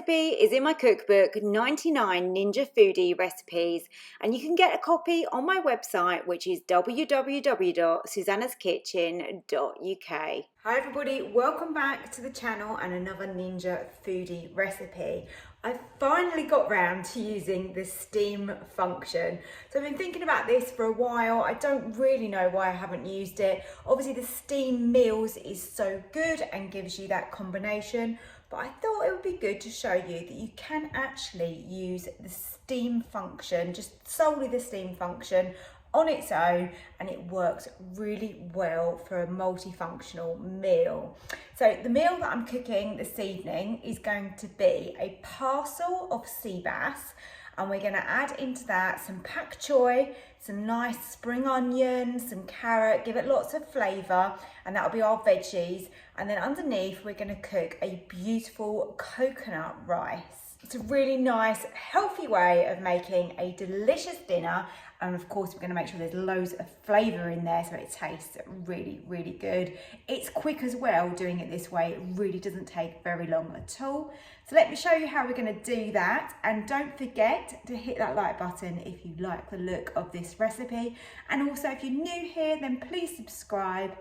recipe is in my cookbook, 99 Ninja Foodi recipes, and you can get a copy on my website, which is www.susannahskitchen.uk. Hi everybody, welcome back to the channel and another Ninja Foodi recipe. I finally got round to using the steam function. So I've been thinking about this for a while. I don't really know why I haven't used it. Obviously the steam meals is so good and gives you that combination, but I thought it would be good to show you that you can actually use the steam function, just solely the steam function on its own, and it works really well for a multifunctional meal. So the meal that I'm cooking this evening is going to be a parcel of sea bass, and we're going to add into that some pak choy, some nice spring onions, some carrot, give it lots of flavour, and that'll be our veggies. And then underneath we're going to cook a beautiful coconut rice. It's a really nice, healthy way of making a delicious dinner. And of course, we're going to make sure there's loads of flavour in there so it tastes really, really good. It's quick as well doing it this way. It really doesn't take very long at all. So let me show you how we're going to do that. And don't forget to hit that like button if you like the look of this recipe. And also, if you're new here, then please subscribe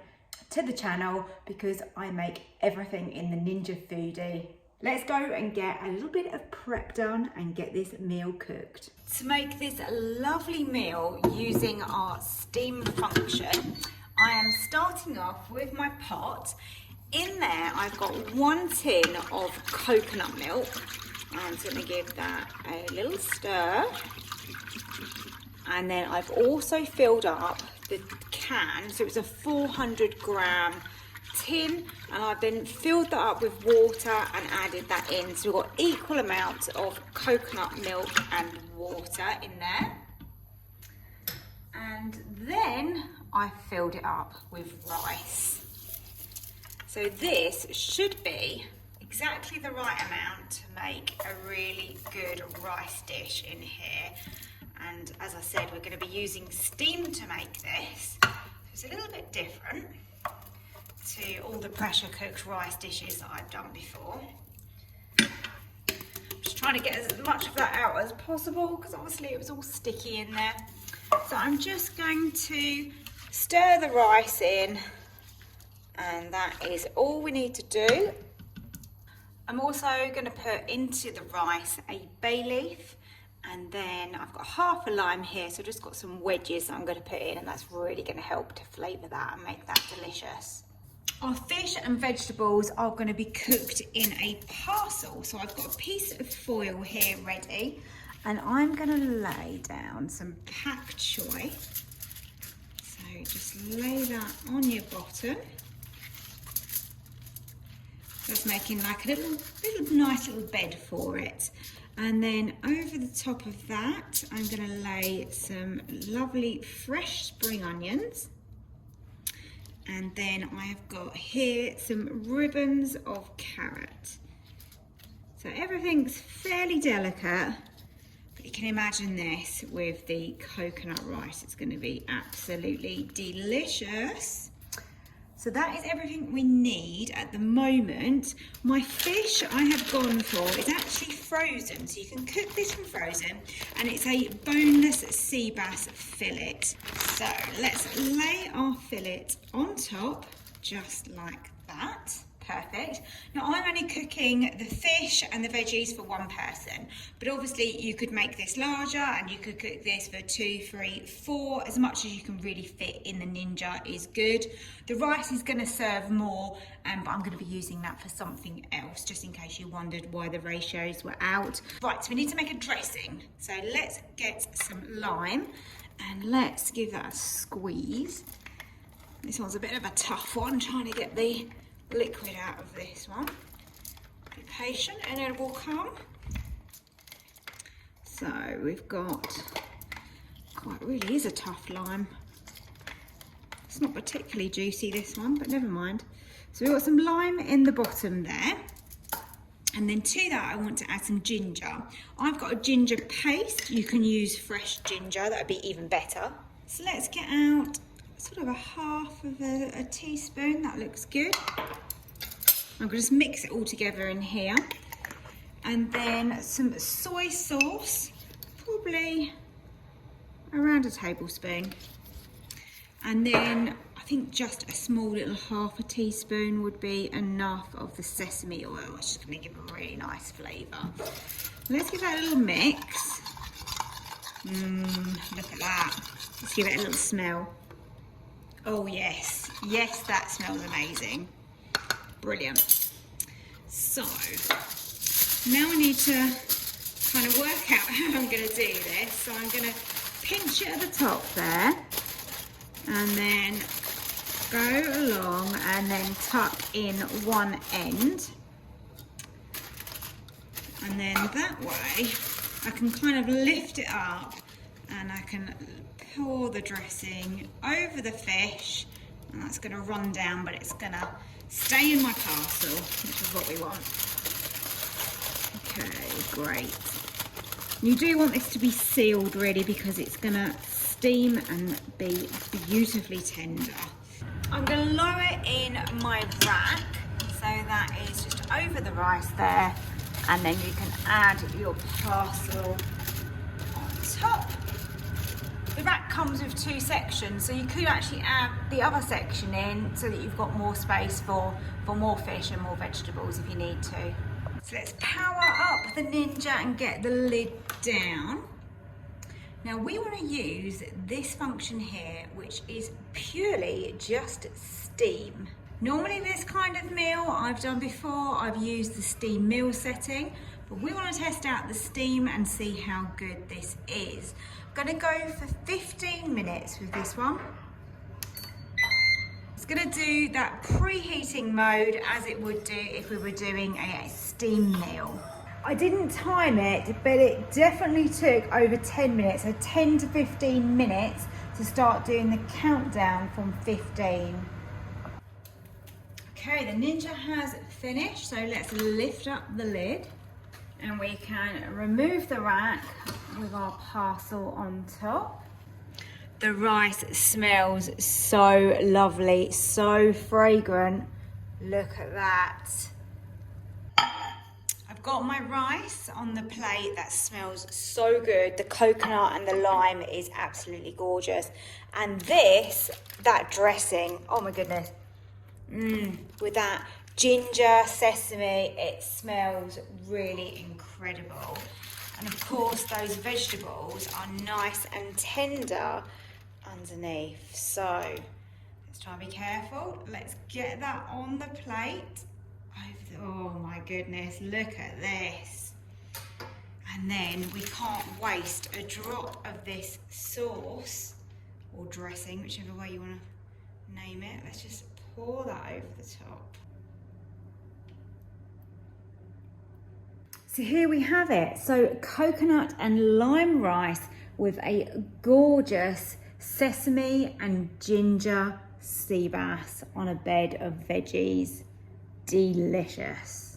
to the channel because I make everything in the Ninja Foodi. Let's go and get a little bit of prep done and get this meal cooked. To make this lovely meal using our steam function, I am starting off with my pot. In there, I've got 1 tin of coconut milk. I'm just gonna give that a little stir. And then I've also filled up the can, so it's a 400-gram tin, and I've then filled that up with water and added that in, so we've got equal amounts of coconut milk and water in there. And then I filled it up with rice. So this should be exactly the right amount to make a really good rice dish in here. And as I said, we're going to be using steam to make this, so it's a little bit different to all the pressure cooked rice dishes that I've done before. I'm just trying to get as much of that out as possible because obviously it was all sticky in there. So I'm just going to stir the rice in, and that is all we need to do. I'm also going to put into the rice a bay leaf, and then I've got half a lime here, so I've just got some wedges that I'm going to put in, and that's really going to help to flavour that and make that delicious. Our fish and vegetables are going to be cooked in a parcel. So I've got a piece of foil here ready, and I'm going to lay down some pak choy. So just lay that on your bottom. Just making like a little nice little bed for it. And then over the top of that, I'm going to lay some lovely fresh spring onions. And then I've got here some ribbons of carrot. So everything's fairly delicate, but you can imagine this with the coconut rice. It's going to be absolutely delicious. So that is everything we need at the moment. My fish I have gone for is actually frozen, so you can cook this from frozen, and it's a boneless sea bass fillet. So let's lay our fillet on top, just like that. Perfect. Now I'm only cooking the fish and the veggies for 1 person, but obviously you could make this larger and you could cook this for 2, 3, 4, as much as you can really fit in the Ninja is good. The rice is going to serve more, but I'm going to be using that for something else, just in case you wondered why the ratios were out. Right, so we need to make a dressing. So let's get some lime and let's give that a squeeze. This one's a bit of a tough one, trying to get the liquid out of this one. Be patient and it will come. So we've got, quite really is a tough lime. It's not particularly juicy, this one, but never mind. So we've got some lime in the bottom there. And then to that, I want to add some ginger. I've got a ginger paste. You can use fresh ginger, that would be even better. So let's get out sort of a half of a teaspoon, that looks good. I'm going to just mix it all together in here. and then some soy sauce, probably around a tablespoon. And then I think just a small little half a teaspoon would be enough of the sesame oil. It's just gonna give a really nice flavour. Let's give that a little mix. Look at that. Let's give it a little smell. Oh yes, yes, that smells amazing. Brilliant. So, now I need to kind of work out how I'm gonna do this. So I'm gonna pinch it at the top there, and then go along and then tuck in one end. And then that way, I can kind of lift it up and I can pour the dressing over the fish, and that's going to run down, but it's going to stay in my parcel, which is what we want. Okay, great. You do want this to be sealed really, because it's going to steam and be beautifully tender. I'm going to lower in my rack, so that is just over the rice there, and then you can add your parcel on top. The rack comes with two sections, so you could actually add the other section in so that you've got more space for more fish and more vegetables if you need to. So let's power up the Ninja and get the lid down. Now we want to use this function here, which is purely just steam. Normally this kind of meal I've done before, I've used the steam meal setting, but we want to test out the steam and see how good this is. I'm going to go for 15 minutes with this one. It's going to do that preheating mode as it would do if we were doing a steam meal. I didn't time it, but it definitely took over 10 minutes, so 10 to 15 minutes to start doing the countdown from 15. Okay, the Ninja has finished, so let's lift up the lid and we can remove the rack with our parcel on top. The rice smells so lovely, so fragrant. Look at that. I've got my rice on the plate. That smells so good. The coconut and the lime is absolutely gorgeous. And this, that dressing, oh my goodness. With that ginger, sesame, it smells really incredible. And of course, those vegetables are nice and tender underneath. So let's try and be careful. Let's get that on the plate. Oh my goodness, look at this. And then we can't waste a drop of this sauce or dressing, whichever way you want to name it. Let's just pour that over the top. So here we have it. So coconut and lime rice with a gorgeous sesame and ginger sea bass on a bed of veggies. Delicious.